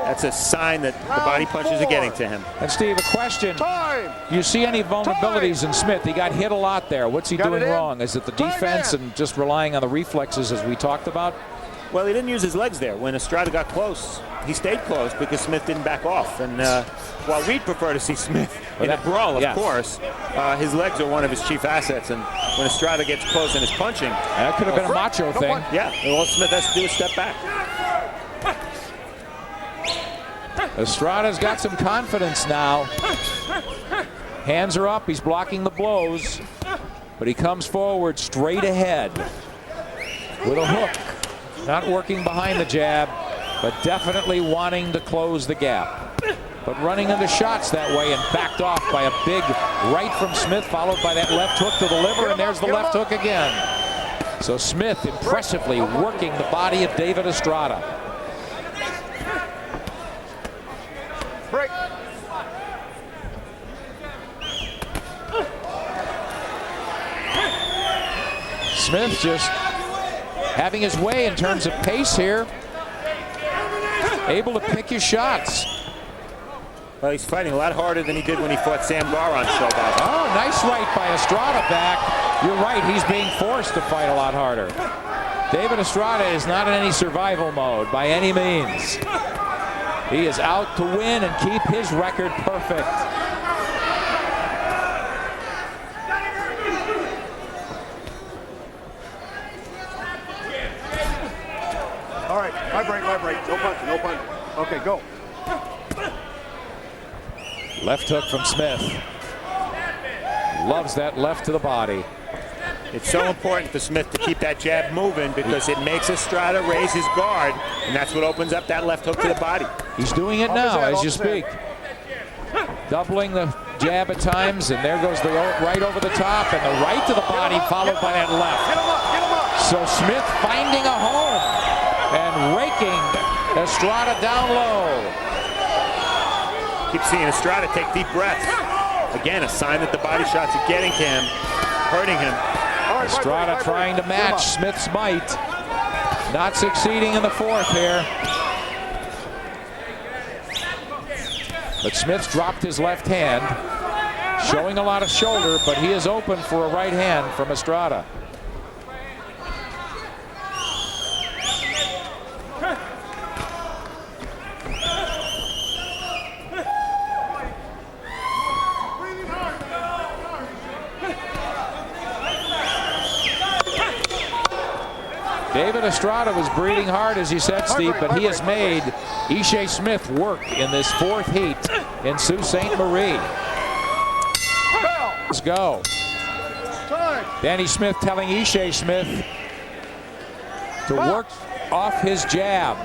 That's a sign that the body punches are getting to him. And Steve, a question. Do you see any vulnerabilities in Smith? He got hit a lot there. What's he doing wrong? Is it the defense and just relying on the reflexes as we talked about? Well, he didn't use his legs there. When Estrada got close, he stayed close because Smith didn't back off. And while we'd prefer to see Smith in a brawl, of course, his legs are one of his chief assets. And when Estrada gets close and is punching, that could have been a macho thing. Yeah, all Smith has to do is step back. Estrada's got some confidence now. Hands are up. He's blocking the blows. But he comes forward straight ahead with a hook. Not working behind the jab, but definitely wanting to close the gap. But running into shots that way and backed off by a big right from Smith, followed by that left hook to the liver, and there's the left hook again. So Smith impressively working the body of David Estrada. Break. Smith just having his way in terms of pace here. Able to pick his shots. Well, he's fighting a lot harder than he did when he fought Sam Garr on show back. Oh, nice right by Estrada back. You're right, he's being forced to fight a lot harder. David Estrada is not in any survival mode by any means. He is out to win and keep his record perfect. All right, my break. No punch, no punch. Okay, go. Left hook from Smith. Loves that left to the body. It's so important for Smith to keep that jab moving because it makes Estrada raise his guard, and that's what opens up that left hook to the body. He's doing it now as you speak. Doubling the jab at times, and there goes the right over the top, and the right to the body followed by that left. So Smith finding a home and raking Estrada down low. Keep seeing Estrada take deep breaths. Again, a sign that the body shots are getting to him, hurting him. Estrada trying to match Smith's might. Not succeeding in the fourth here. But Smith's dropped his left hand, showing a lot of shoulder, but he is open for a right hand from Estrada. David Estrada was breathing hard, as you said, Steve, but he has made Ishe Smith work in this fourth heat in Sault Ste. Marie. Let's go. Danny Smith telling Ishe Smith to work off his jab,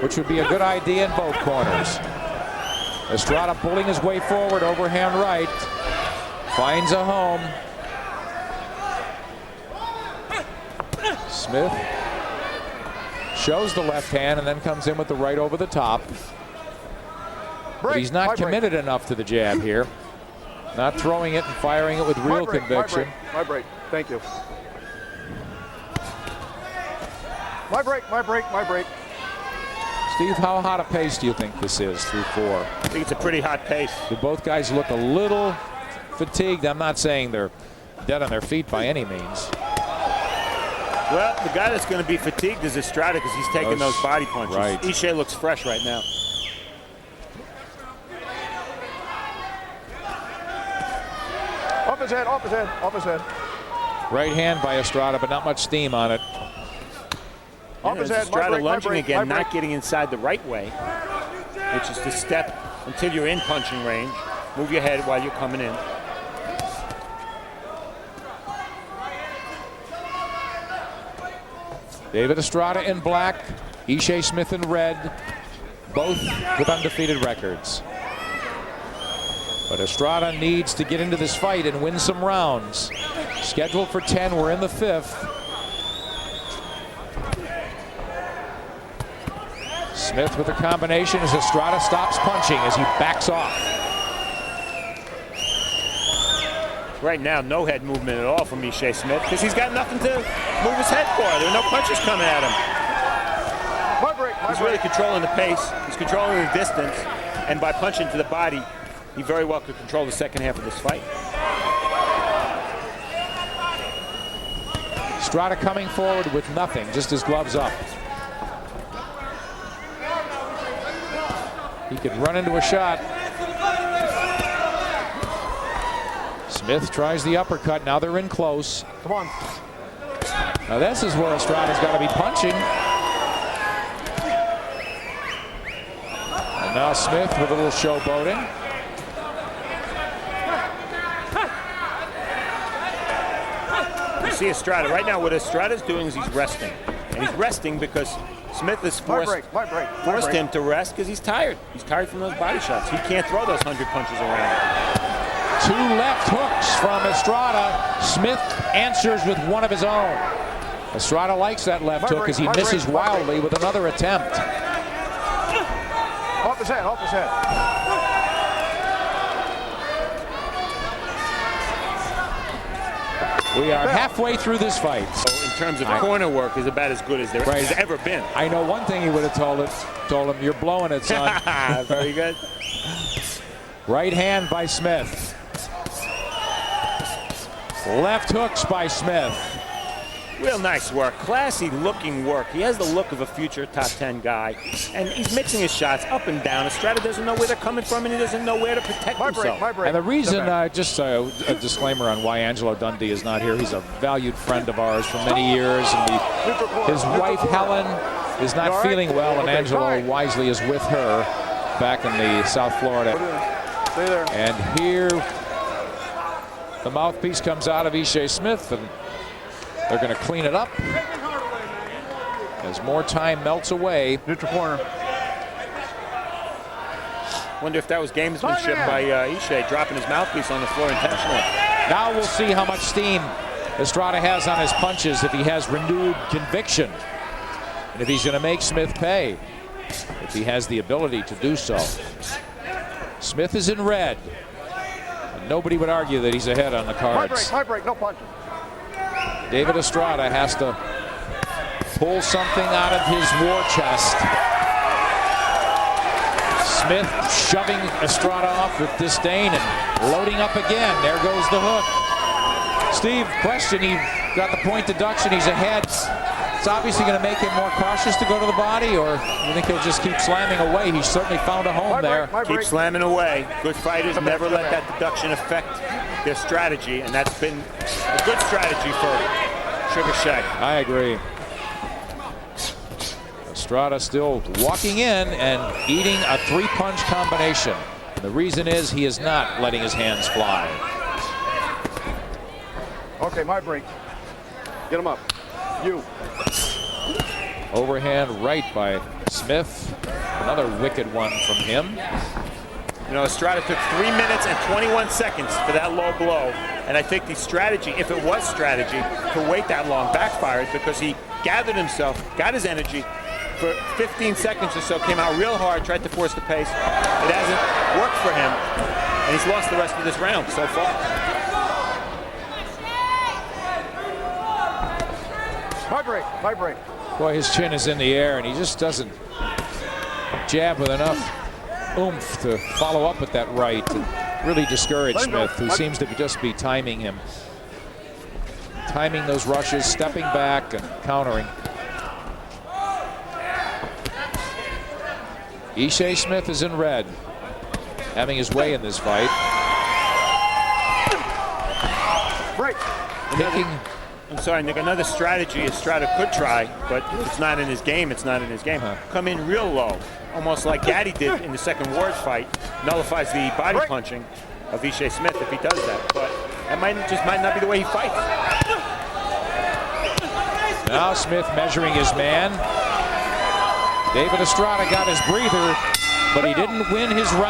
which would be a good idea in both corners. Estrada pulling his way forward, overhand right, finds a home. Smith shows the left hand and then comes in with the right over the top. But he's not committed enough to the jab here. Not throwing it and firing it with real conviction. My break. Thank you. My break. Steve, how hot a pace do you think this is through four? I think it's a pretty hot pace. Do both guys look a little fatigued? I'm not saying they're dead on their feet by any means. Well, the guy that's going to be fatigued is Estrada because he's taking those body punches. Right. Ishe looks fresh right now. Off his head. Right hand by Estrada, but not much steam on it. Off his head. Estrada lunging again, not getting inside the right way, which is to step until you're in punching range. Move your head while you're coming in. David Estrada in black, Ishe Smith in red, both with undefeated records. But Estrada needs to get into this fight and win some rounds. Scheduled for 10, we're in the fifth. Smith with a combination as Estrada stops punching as he backs off. Right now, no head movement at all from Ishe Smith because he's got nothing to move his head for. There are no punches coming at him. My break. He's really controlling the pace. He's controlling the distance. And by punching to the body, he very well could control the second half of this fight. Estrada coming forward with nothing, just his gloves up. He could run into a shot. Smith tries the uppercut. Now they're in close. Come on. Now this is where Estrada's got to be punching. And now Smith with a little showboating. You see Estrada. Right now what Estrada's doing is he's resting. And he's resting because Smith has forced him to rest because he's tired. He's tired from those body shots. He can't throw those 100 punches around. 2 left hooks from Estrada. Smith answers with one of his own. Estrada likes that left hook as he misses wildly with another attempt. Off his head, off his head. We are halfway through this fight. So in terms of corner work, is about as good as there has ever been. I know one thing he would have told him, you're blowing it, son. Very good. Right hand by Smith. Left hooks by Smith. Real nice work, classy looking work. He has the look of a future top 10 guy. And he's mixing his shots up and down. Estrada doesn't know where they're coming from and he doesn't know where to protect himself. And the reason, just a disclaimer on why Angelo Dundee is not here. He's a valued friend of ours for many years. And his wife, Helen, is not feeling well, and Angelo wisely is with her back in the South Florida. Stay there. And here, the mouthpiece comes out of Ishe Smith, and they're going to clean it up as more time melts away. Neutral corner. Wonder if that was gamesmanship by Ishe, dropping his mouthpiece on the floor intentionally. Now we'll see how much steam Estrada has on his punches, if he has renewed conviction, and if he's going to make Smith pay, if he has the ability to do so. Smith is in red. And nobody would argue that he's ahead on the cards. High break, no punch. David Estrada has to pull something out of his war chest. Smith shoving Estrada off with disdain and loading up again. There goes the hook. Steve, question, he got the point deduction, he's ahead. It's obviously going to make him more cautious to go to the body, or you think he'll just keep slamming away? He's certainly found a home there. Keep slamming away. Good fighters never let that deduction affect their strategy, and that's been a good strategy for Sugar Shay. I agree. Estrada still walking in and eating a 3-punch combination. And the reason is he is not letting his hands fly. Okay, my break. Get him up. You. Overhand right by Smith. Another wicked one from him. You know, Estrada took 3 minutes and 21 seconds for that low blow. And I think the strategy, if it was strategy, to wait that long backfired, because he gathered himself, got his energy for 15 seconds or so, came out real hard, tried to force the pace. It hasn't worked for him, and he's lost the rest of this round so far. My break. Boy, his chin is in the air, and he just doesn't jab with enough oomph to follow up with that right and really discourage Smith, who seems to just be timing him. Timing those rushes, stepping back and countering. Ishe Smith is in red, having his way in this fight. Break. Picking. I'm sorry, Nick, another strategy Estrada could try, but if it's not in his game, it's not in his game. Come in real low, almost like Gaddy did in the second Ward fight. Nullifies the body punching of Ishe Smith if he does that, but that might not be the way he fights. Now Smith measuring his man. David Estrada got his breather, but he didn't win his round.